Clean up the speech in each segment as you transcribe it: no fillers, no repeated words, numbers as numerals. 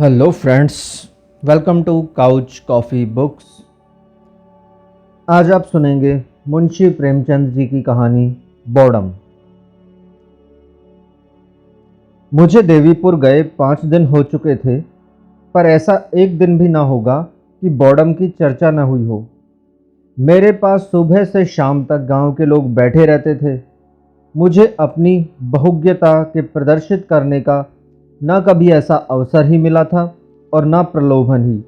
Hello friends, welcome to couch coffee books. आज आप सुनेंगे मुंशी प्रेमचंद जी की कहानी बोर्डम। मुझे देवीपुर गए 5 दिन हो चुके थे, पर ऐसा एक दिन भी ना होगा कि बोर्डम की चर्चा न हुई हो। मेरे पास सुबह से शाम तक गांव के लोग बैठे रहते थे। मुझे अपनी बहुज्ञता के प्रदर्शित करने का न कभी ऐसा अवसर ही मिला था और न प्रलोभन ही।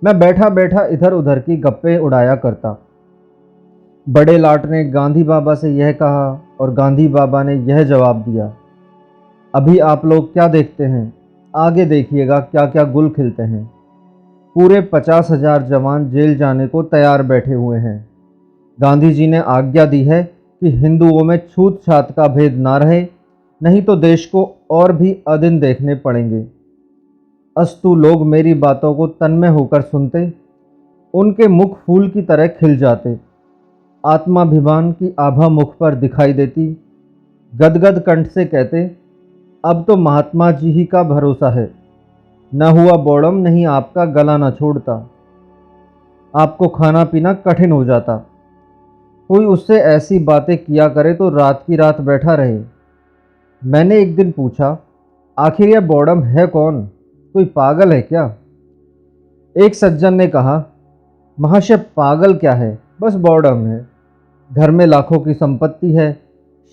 मैं बैठा बैठा इधर उधर की गप्पे उड़ाया करता। बड़े लाट ने गांधी बाबा से यह कहा और गांधी बाबा ने यह जवाब दिया। अभी आप लोग क्या देखते हैं, आगे देखिएगा क्या क्या गुल खिलते हैं। पूरे 50,000 जवान जेल जाने को तैयार बैठे हुए हैं। गांधी जी ने आज्ञा दी है कि हिंदुओं में छूत छात का भेद ना रहे, नहीं तो देश को और भी अदिन देखने पड़ेंगे। अस्तु लोग मेरी बातों को तन्मय होकर सुनते। उनके मुख फूल की तरह खिल जाते। आत्माभिमान की आभा मुख पर दिखाई देती। गदगद कंठ से कहते, अब तो महात्मा जी ही का भरोसा है। न हुआ बोर्डम नहीं आपका गला न छोड़ता। आपको खाना पीना कठिन हो जाता। कोई उससे ऐसी बातें किया करे तो रात की रात बैठा रहे। मैंने एक दिन पूछा, आखिर यह बोर्डम है कौन, कोई पागल है क्या? एक सज्जन ने कहा, महाशय पागल क्या है, बस बोर्डम है। घर में लाखों की संपत्ति है।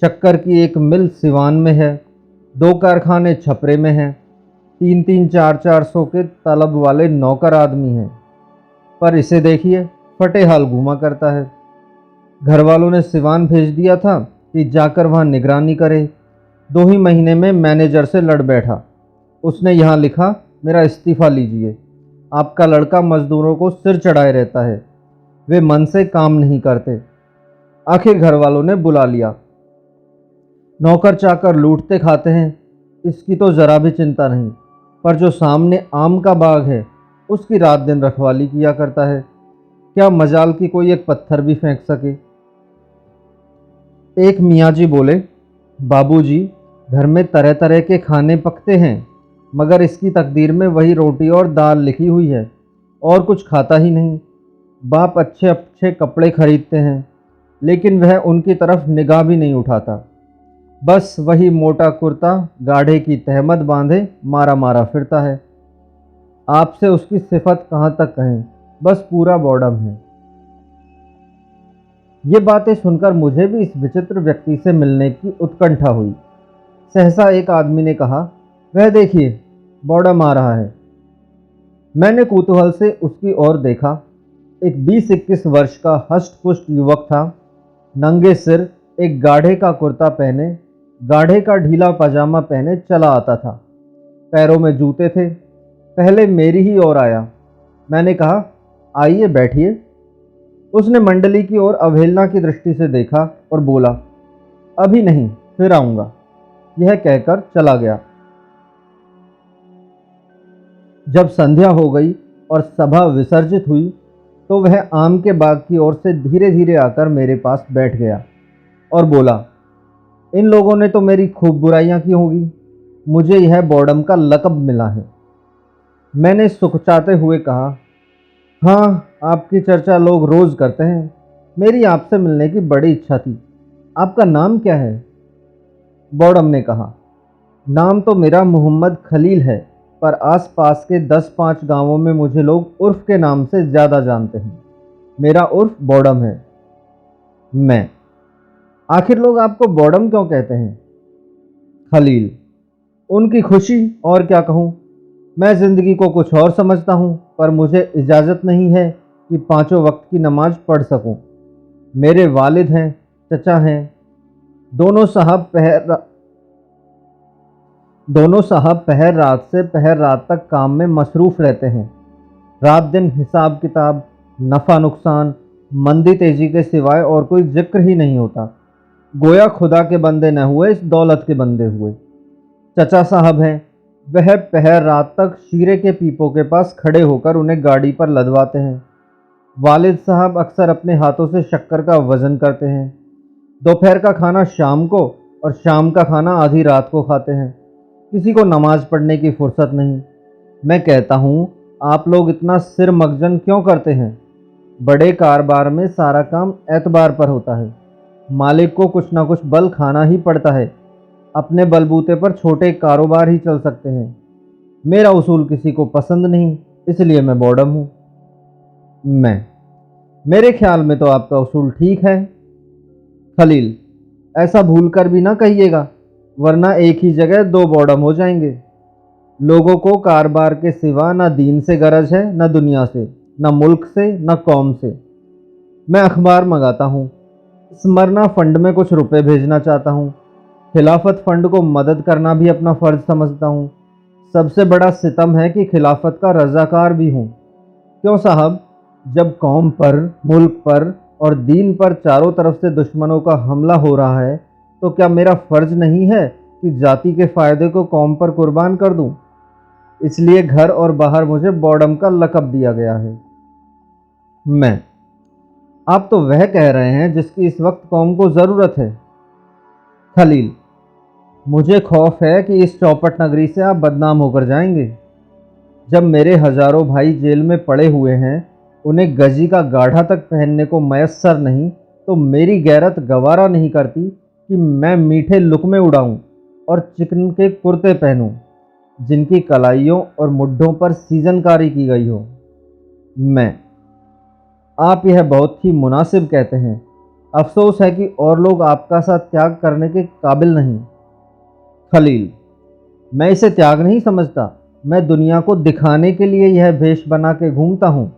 शक्कर की एक मिल सिवान में है। 2 कारखाने छपरे में हैं। 3-3, 4-4 सौ के तलब वाले नौकर आदमी हैं। पर इसे देखिए, फटे हाल घूमा करता है। घर वालों ने सिवान भेज दिया था कि जाकर वहाँ निगरानी करे। 2 ही महीने में मैनेजर से लड़ बैठा। उसने यहाँ लिखा, मेरा इस्तीफा लीजिए। आपका लड़का मजदूरों को सिर चढ़ाए रहता है, वे मन से काम नहीं करते। आखिर घर वालों ने बुला लिया। नौकर चाकर लूटते खाते हैं, इसकी तो जरा भी चिंता नहीं, पर जो सामने आम का बाग है उसकी रात दिन रखवाली किया करता है। क्या मजाल की कोई एक पत्थर भी फेंक सके। एक मियाँ जी बोले, बाबूजी, घर में तरह तरह के खाने पकते हैं, मगर इसकी तकदीर में वही रोटी और दाल लिखी हुई है, और कुछ खाता ही नहीं। बाप अच्छे अच्छे कपड़े खरीदते हैं, लेकिन वह उनकी तरफ निगाह भी नहीं उठाता। बस वही मोटा कुर्ता गाढ़े की तहमत बांधे मारा मारा फिरता है। आपसे उसकी सिफत कहाँ तक कहें, बस पूरा बॉर्डम है। ये बातें सुनकर मुझे भी इस विचित्र व्यक्ति से मिलने की उत्कंठा हुई। सहसा एक आदमी ने कहा, वह देखिए, बॉर्डम आ रहा है। मैंने कौतूहल से उसकी ओर देखा। एक 20-21 वर्ष का हष्ट-पुष्ट युवक था। नंगे सिर, एक गाढ़े का कुर्ता पहने, गाढ़े का ढीला पजामा पहने चला आता था। पैरों में जूते थे। पहले मेरी ही ओर आया। मैंने कहा, आइए बैठिए। उसने मंडली की ओर अवहेलना की दृष्टि से देखा और बोला, अभी नहीं, फिर आऊँगा। यह कहकर चला गया। जब संध्या हो गई और सभा विसर्जित हुई, तो वह आम के बाग की ओर से धीरे धीरे आकर मेरे पास बैठ गया और बोला, इन लोगों ने तो मेरी खूब बुराइयां की होगी, मुझे यह बॉर्डम का लक़ब मिला है। मैंने सुखचाते हुए कहा, हाँ, आपकी चर्चा लोग रोज़ करते हैं। मेरी आपसे मिलने की बड़ी इच्छा थी। आपका नाम क्या है? बॉर्डम ने कहा, नाम तो मेरा मोहम्मद खलील है, पर आस-पास के 10-5 गांवों में मुझे लोग उर्फ के नाम से ज़्यादा जानते हैं। मेरा उर्फ बॉर्डम है। मैं, आखिर लोग आपको बॉर्डम क्यों कहते हैं? खलील, उनकी खुशी, और क्या कहूँ। मैं ज़िंदगी को कुछ और समझता हूँ, पर मुझे इजाज़त नहीं है कि 5 वक्त की नमाज पढ़ सकूँ। मेरे वालिद हैं, चचा हैं, दोनों साहब पहर रात से पहर रात तक काम में मसरूफ़ रहते हैं। रात दिन हिसाब किताब, नफ़ा नुकसान, मंदी तेजी के सिवाय और कोई जिक्र ही नहीं होता। गोया खुदा के बंदे न हुए, इस दौलत के बंदे हुए। चचा साहब हैं, वह पहर रात तक शीरे के पीपों के पास खड़े होकर उन्हें गाड़ी पर लदवाते हैं। वालिद साहब अक्सर अपने हाथों से शक्कर का वज़न करते हैं। दोपहर का खाना शाम को और शाम का खाना आधी रात को खाते हैं। किसी को नमाज पढ़ने की फुर्सत नहीं। मैं कहता हूँ, आप लोग इतना सिर मगजन क्यों करते हैं? बड़े कारोबार में सारा काम एतबार पर होता है। मालिक को कुछ ना कुछ बल खाना ही पड़ता है। अपने बलबूते पर छोटे कारोबार ही चल सकते हैं। मेरा उसूल किसी को पसंद नहीं, इसलिए मैं बॉडम हूँ। मैं मेरे ख्याल में तो आपका उसूल ठीक है। खलील, ऐसा भूलकर भी ना कहिएगा, वरना एक ही जगह दो बॉडम हो जाएंगे। लोगों को कारोबार के सिवा ना दीन से गरज है, ना दुनिया से, ना मुल्क से, ना कौम से। मैं अखबार मंगाता हूँ, स्मरना फंड में कुछ रुपए भेजना चाहता हूँ। खिलाफत फंड को मदद करना भी अपना फ़र्ज समझता हूँ। सबसे बड़ा सितम है कि खिलाफत का रज़ाकार भी हूँ। क्यों साहब, जब कौम पर, मुल्क पर और दीन पर चारों तरफ से दुश्मनों का हमला हो रहा है, तो क्या मेरा फ़र्ज नहीं है कि जाति के फ़ायदे को कौम पर कुर्बान कर दूँ? इसलिए घर और बाहर मुझे बॉडम का लक़ब दिया गया है। मैं आप तो वह कह रहे हैं जिसकी इस वक्त कौम को ज़रूरत है। खलील, मुझे खौफ है कि इस चौपट नगरी से आप बदनाम होकर जाएंगे। जब मेरे हजारों भाई जेल में पड़े हुए हैं, उन्हें गजी का गाढ़ा तक पहनने को मयस्सर नहीं, तो मेरी गैरत गवारा नहीं करती कि मैं मीठे लुक़्मे उड़ाऊं और चिकन के कुर्ते पहनूं, जिनकी कलाइयों और मुड्ढों पर सीजनकारी की गई हो। मैं आप यह बहुत ही मुनासिब कहते हैं। अफसोस है कि और लोग आपका साथ त्याग करने के काबिल नहीं। खलील, मैं इसे त्याग नहीं समझता। मैं दुनिया को दिखाने के लिए यह भेष बना के घूमता हूँ।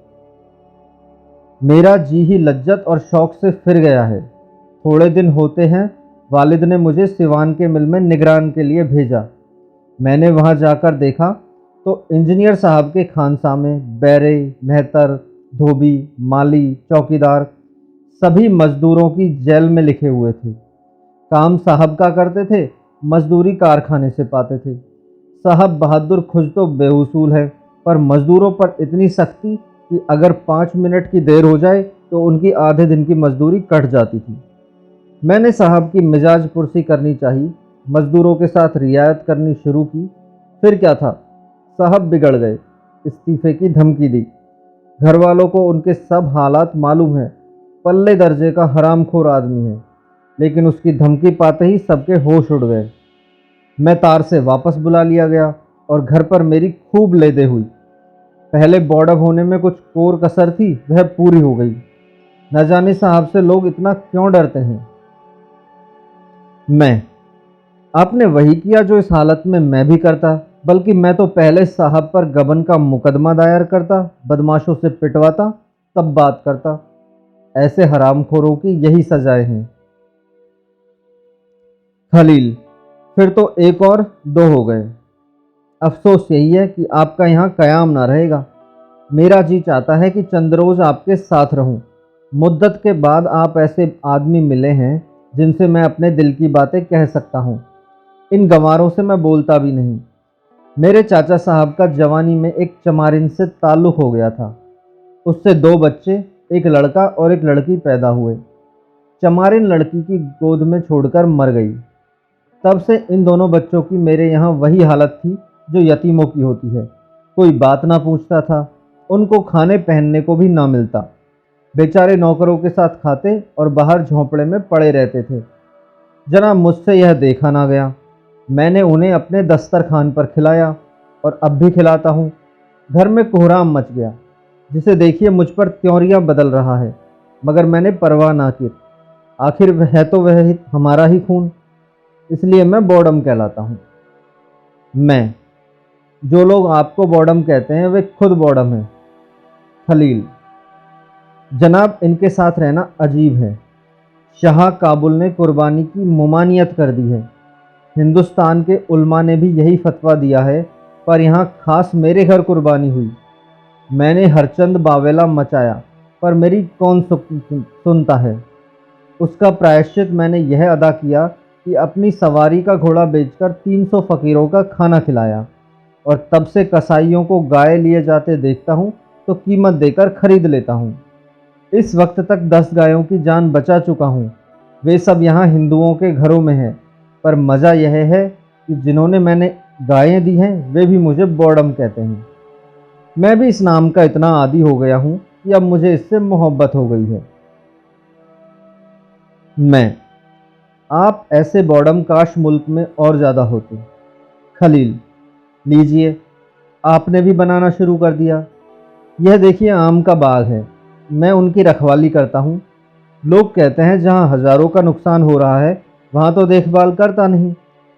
मेरा जी ही लज्जत और शौक से फिर गया है। थोड़े दिन होते हैं वालिद ने मुझे सिवान के मिल में निगरान के लिए भेजा। मैंने वहाँ जाकर देखा तो इंजीनियर साहब के खानसामे बैरे, मेहतर, धोबी, माली, चौकीदार सभी मजदूरों की जेल में लिखे हुए थे। काम साहब का करते थे, मजदूरी कारखाने से पाते थे। साहब बहादुर खुद तो बेउसूल है, पर मजदूरों पर इतनी सख्ती कि अगर 5 मिनट की देर हो जाए तो उनकी आधे दिन की मजदूरी कट जाती थी। मैंने साहब की मिजाज पुरसी करनी चाहिए, मजदूरों के साथ रियायत करनी शुरू की। फिर क्या था, साहब बिगड़ गए, इस्तीफे की धमकी दी। घर वालों को उनके सब हालात मालूम है। पल्ले दर्जे का हरामखोर आदमी है, लेकिन उसकी धमकी पाते ही सबके होश उड़ गए। मैं तार से वापस बुला लिया गया और घर पर मेरी खूब लेदे हुई। पहले बॉर्डर होने में कुछ कोर कसर थी, वह पूरी हो गई। न जाने साहब से लोग इतना क्यों डरते हैं। मैं आपने वही किया जो इस हालत में मैं भी करता, बल्कि मैं तो पहले साहब पर गबन का मुकदमा दायर करता, बदमाशों से पिटवाता, तब बात करता। ऐसे हरामखोरों की यही सजाएं हैं। खलील, फिर तो एक और दो हो गए। अफसोस यही है कि आपका यहाँ कयाम ना रहेगा। मेरा जी चाहता है कि चंद रोज़ आपके साथ रहूं। मुद्दत के बाद आप ऐसे आदमी मिले हैं जिनसे मैं अपने दिल की बातें कह सकता हूँ। इन गंवारों से मैं बोलता भी नहीं। मेरे चाचा साहब का जवानी में एक चमारिन से ताल्लुक़ हो गया था। उससे दो बच्चे, एक लड़का और एक लड़की पैदा हुए। चमारिन लड़की की गोद में छोड़कर मर गई। तब से इन दोनों बच्चों की मेरे यहाँ वही हालत थी जो यतीमों की होती है। कोई बात ना पूछता था, उनको खाने पहनने को भी ना मिलता। बेचारे नौकरों के साथ खाते और बाहर झोंपड़े में पड़े रहते थे। जनाब, मुझसे यह देखा ना गया। मैंने उन्हें अपने दस्तरखान पर खिलाया और अब भी खिलाता हूँ। घर में कोहराम मच गया, जिसे देखिए मुझ पर त्योरियां बदल रहा है, मगर मैंने परवाह ना की। आखिर वह है तो वह हमारा ही खून, इसलिए मैं बॉडम कहलाता हूँ। मैं जो लोग आपको बॉडम कहते हैं वे खुद बॉडम हैं। खलील, जनाब, इनके साथ रहना अजीब है। शाह काबुल ने कुर्बानी की मुमानियत कर दी है। हिंदुस्तान के उल्मा ने भी यही फतवा दिया है, पर यहाँ खास मेरे घर कुर्बानी हुई। मैंने हरचंद बावेला मचाया, पर मेरी कौन सुनता है। उसका प्रायश्चित मैंने यह अदा किया कि अपनी सवारी का घोड़ा बेचकर 300 फ़कीरों का खाना खिलाया, और तब से कसाईयों को गाय लिए जाते देखता हूँ तो कीमत देकर खरीद लेता हूँ। इस वक्त तक 10 गायों की जान बचा चुका हूँ। वे सब यहाँ हिंदुओं के घरों में हैं, पर मज़ा यह है कि जिन्होंने मैंने गायें दी हैं वे भी मुझे बॉडम कहते हैं। मैं भी इस नाम का इतना आदी हो गया हूं कि अब मुझे इससे मोहब्बत हो गई है। मैं, आप ऐसे बॉडम काश मुल्क में और ज़्यादा होते। खलील, लीजिए, आपने भी बनाना शुरू कर दिया। यह देखिए आम का बाग है, मैं उनकी रखवाली करता हूँ। लोग कहते हैं जहाँ हजारों का नुकसान हो रहा है वहाँ तो देखभाल करता नहीं,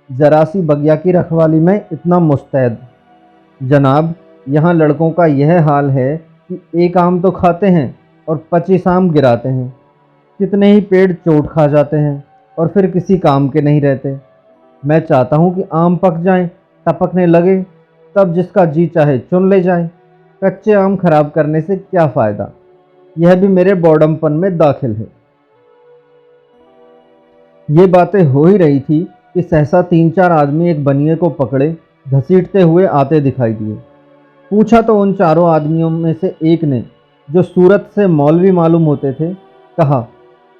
जरा सी बगिया की रखवाली में इतना मुस्तैद। जनाब, यहाँ लड़कों का यह हाल है कि एक आम तो खाते हैं और 25 आम गिराते हैं। कितने ही पेड़ चोट खा जाते हैं और फिर किसी काम के नहीं रहते। मैं चाहता हूँ कि आम पक जाएं, टपकने लगे, तब जिसका जी चाहे चुन ले जाए। कच्चे आम खराब करने से क्या फ़ायदा। यह भी मेरे बॉडमपन में दाखिल है। ये बातें हो ही रही थी कि सहसा 3-4 आदमी एक बनिए को पकड़े घसीटते हुए आते दिखाई दिए। पूछा तो उन चारों आदमियों में से एक ने, जो सूरत से मौलवी मालूम होते थे, कहा,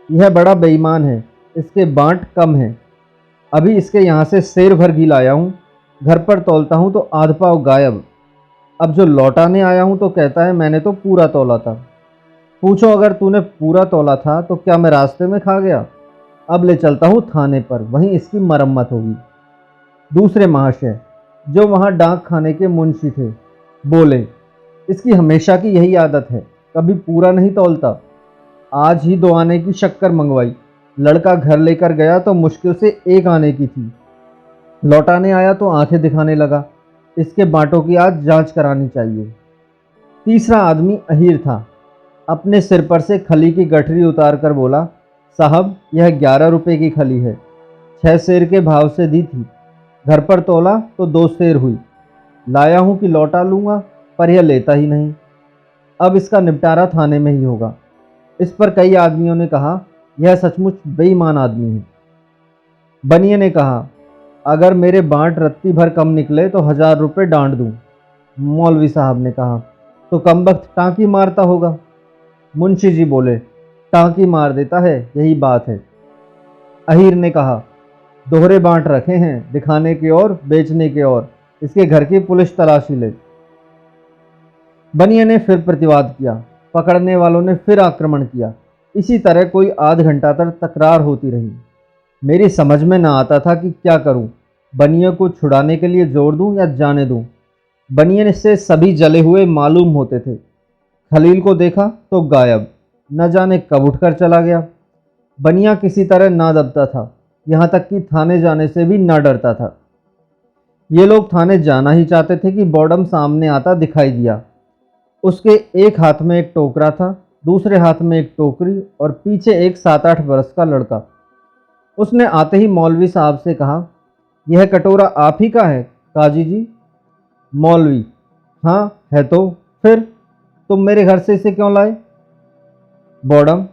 यह बड़ा बेईमान है, इसके बांट कम हैं। अभी इसके यहाँ से सेर भर घी लाया हूँ, घर पर तौलता हूँ तो आध पाव गायब। अब जो लौटाने आया हूँ तो कहता है मैंने तो पूरा तौला था। पूछो अगर तूने पूरा तौला था तो क्या मैं रास्ते में खा गया। अब ले चलता हूँ थाने पर, वहीं इसकी मरम्मत होगी। दूसरे महाशय, जो वहाँ डाक खाने के मुंशी थे, बोले, इसकी हमेशा की यही आदत है, कभी पूरा नहीं तौलता। आज ही 2 आने की शक्कर मंगवाई, लड़का घर लेकर गया तो मुश्किल से 1 आने की थी। लौटाने आया तो आंखें दिखाने लगा। इसके बांटों की आज जांच करानी चाहिए। तीसरा आदमी अहीर था। अपने सिर पर से खली की गठरी उतार कर बोला, साहब यह 11 रुपए की खली है, 6 सेर के भाव से दी थी। घर पर तोला तो 2 सेर हुई। लाया हूँ कि लौटा लूँगा, पर यह लेता ही नहीं। अब इसका निपटारा थाने में ही होगा। इस पर कई आदमियों ने कहा, यह सचमुच बेईमान आदमी है। बनिए ने कहा, अगर मेरे बांट रत्ती भर कम निकले तो 1000 रुपये डांट दूँ। मौलवी साहब ने कहा, तो कमबख्त टाँकी मारता होगा। मुंशी जी बोले, टाँकी मार देता है, यही बात है। अहीर ने कहा, दोहरे बांट रखे हैं, दिखाने के और बेचने के और, इसके घर की पुलिस तलाशी ले। बनिए ने फिर प्रतिवाद किया। पकड़ने वालों ने फिर आक्रमण किया। इसी तरह कोई आध घंटा तक तकरार होती रही। मेरी समझ में ना आता था कि क्या करूं, बनिए को छुड़ाने के लिए जोर दूं या जाने दूं। बनिए से सभी जले हुए मालूम होते थे। खलील को देखा तो गायब, न जाने कब उठकर चला गया। बनिया किसी तरह ना दबता था, यहाँ तक कि थाने जाने से भी ना डरता था। ये लोग थाने जाना ही चाहते थे कि बॉडम सामने आता दिखाई दिया। उसके एक हाथ में एक टोकरा था, दूसरे हाथ में एक टोकरी और पीछे एक 7-8 बरस का लड़का। उसने आते ही मौलवी साहब से कहा, यह कटोरा आप ही का है काजी जी। मौलवी, हाँ है तो फिर तुम मेरे घर से इसे क्यों लाए। बॉडम,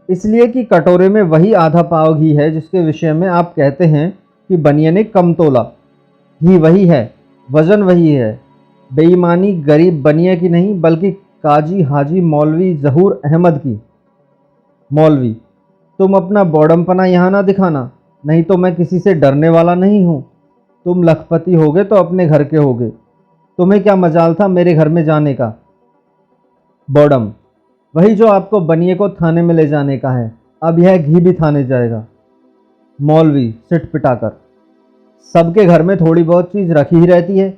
इसलिए कि कटोरे में वही आधा पाव घी है जिसके विषय में आप कहते हैं कि बनिए ने कम तोला। घी वही है, वजन वही है। बेईमानी गरीब बनिए की नहीं बल्कि काजी हाजी मौलवी जहूर अहमद की। मौलवी, तुम अपना बॉडमपना यहाँ ना दिखाना, नहीं तो मैं किसी से डरने वाला नहीं हूँ। तुम लखपति होगे तो अपने घर के होगे, तुम्हें क्या मजाल था मेरे घर में जाने का। बॉडम, वही जो आपको बनिए को थाने में ले जाने का है, अब यह घी भी थाने जाएगा। मौलवी सिट पिटाकर, सबके घर में थोड़ी बहुत चीज़ रखी ही रहती है।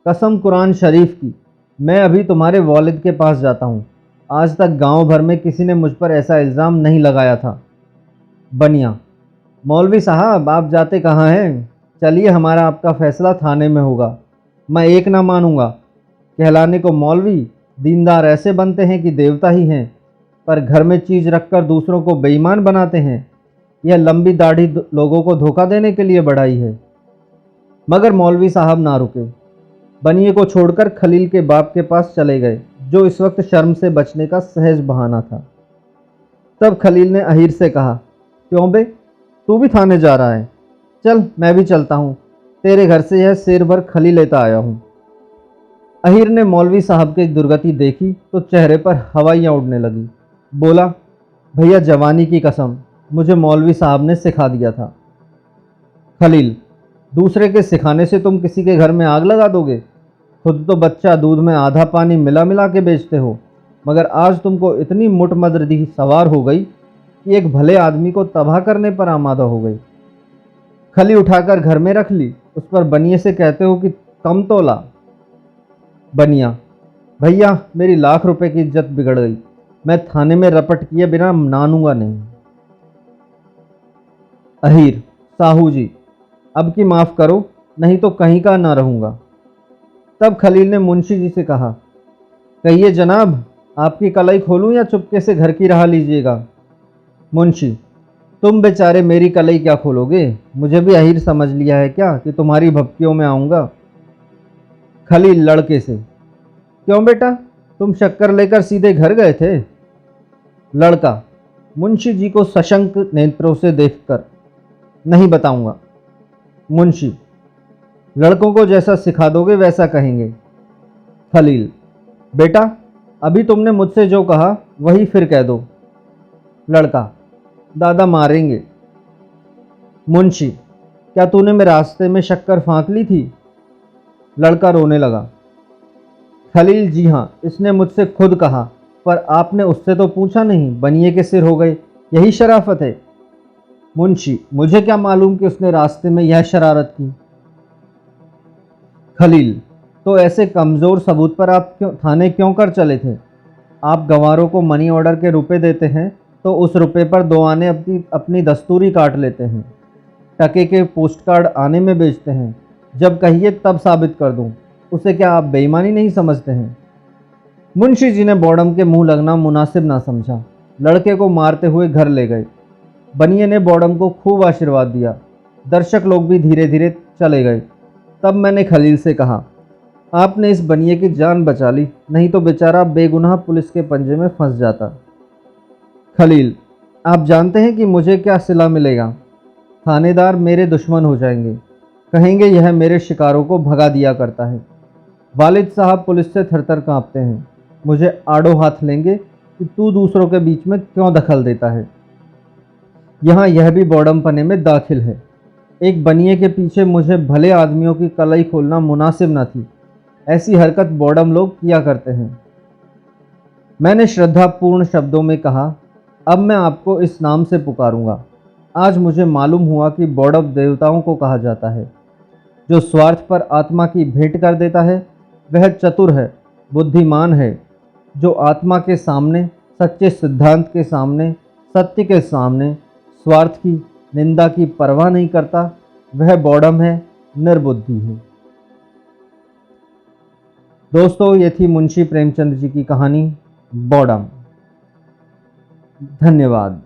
कसम कुरान शरीफ की, मैं अभी तुम्हारे वालिद के पास जाता हूँ। आज तक गांव भर में किसी ने मुझ पर ऐसा इल्ज़ाम नहीं लगाया था। बनिया, मौलवी साहब आप जाते कहाँ हैं, चलिए हमारा आपका फैसला थाने में होगा। मैं एक ना मानूंगा। कहलाने को मौलवी, दीनदार ऐसे बनते हैं कि देवता ही हैं, पर घर में चीज़ रखकर दूसरों को बेईमान बनाते हैं। यह लंबी दाढ़ी लोगों को धोखा देने के लिए बढ़ाई है। मगर मौलवी साहब ना रुके, बनिए को छोड़कर खलील के बाप के पास चले गए, जो इस वक्त शर्म से बचने का सहज बहाना था। तब खलील ने अहीर से कहा, क्यों बे, तू भी थाने जा रहा है। चल मैं भी चलता हूँ, तेरे घर से यह सेर भर खली लेता आया हूँ। अहीर ने मौलवी साहब की दुर्गति देखी तो चेहरे पर हवाइयाँ उड़ने लगी। बोला, भैया जवानी की कसम, मुझे मौलवी साहब ने सिखा दिया था। खलील, दूसरे के सिखाने से तुम किसी के घर में आग लगा दोगे। खुद तो बच्चा दूध में आधा पानी मिला मिला के बेचते हो, मगर आज तुमको इतनी मुटमददी सवार हो गई कि एक भले आदमी को तबाह करने पर आमादा हो गई। खली उठाकर घर में रख ली, उस पर बनिए से कहते हो कि कम तोला। बनिया, भैया मेरी लाख रुपए की इज्जत बिगड़ गई, मैं थाने में रपट किए बिना नानूंगा नहीं। अहीर, साहू जी अब की माफ़ करो, नहीं तो कहीं का ना रहूँगा। तब खलील ने मुंशी जी से कहा, कहिए जनाब, आपकी कलाई खोलूं या चुपके से घर की राह लीजिएगा। मुंशी, तुम बेचारे मेरी कलाई क्या खोलोगे, मुझे भी अहीर समझ लिया है क्या कि तुम्हारी भपकियों में आऊँगा। खलील लड़के से, क्यों बेटा, तुम शक्कर लेकर सीधे घर गए थे। लड़का मुंशी जी को सशंक नेत्रों से देखकर, नहीं बताऊंगा। मुंशी, लड़कों को जैसा सिखा दोगे वैसा कहेंगे। खलील, बेटा अभी तुमने मुझसे जो कहा वही फिर कह दो। लड़का, दादा मारेंगे। मुंशी, क्या तूने मेरे रास्ते में शक्कर फांक ली थी। लड़का रोने लगा। खलील, जी हाँ, इसने मुझसे खुद कहा, पर आपने उससे तो पूछा नहीं, बनिए के सिर हो गए, यही शराफत है। मुंशी, मुझे क्या मालूम कि उसने रास्ते में यह शरारत की। खलील, तो ऐसे कमज़ोर सबूत पर आप थाने क्यों कर चले थे। आप गंवारों को मनी ऑर्डर के रुपए देते हैं तो उस रुपए पर दो आने अपनी दस्तूरी काट लेते हैं, टके के पोस्ट कार्ड आने में बेचते हैं, जब कहिए तब साबित कर दूं, उसे क्या आप बेईमानी नहीं समझते हैं। मुंशी जी ने बॉडम के मुंह लगना मुनासिब ना समझा, लड़के को मारते हुए घर ले गए। बनिए ने बॉडम को खूब आशीर्वाद दिया, दर्शक लोग भी धीरे धीरे चले गए। तब मैंने खलील से कहा, आपने इस बनिए की जान बचा ली, नहीं तो बेचारा बेगुनाह पुलिस के पंजे में फंस जाता। खलील, आप जानते हैं कि मुझे क्या सिला मिलेगा। थानेदार मेरे दुश्मन हो जाएंगे, कहेंगे यह मेरे शिकारों को भगा दिया करता है। वालिद साहब पुलिस से थरथर कांपते हैं, मुझे आड़ो हाथ लेंगे कि तू दूसरों के बीच में क्यों दखल देता है। यहाँ यह भी बॉडम पने में दाखिल है। एक बनिए के पीछे मुझे भले आदमियों की कलाई खोलना मुनासिब न थी, ऐसी हरकत बॉडम लोग किया करते हैं। मैंने श्रद्धापूर्ण शब्दों में कहा, अब मैं आपको इस नाम से पुकारूंगा। आज मुझे मालूम हुआ कि बॉडम देवताओं को कहा जाता है। जो स्वार्थ पर आत्मा की भेंट कर देता है वह चतुर है, बुद्धिमान है। जो आत्मा के सामने, सच्चे सिद्धांत के सामने, सत्य के सामने स्वार्थ की निंदा की परवाह नहीं करता, वह बॉडम है, निर्बुद्धि है। दोस्तों, ये थी मुंशी प्रेमचंद जी की कहानी बॉडम। धन्यवाद।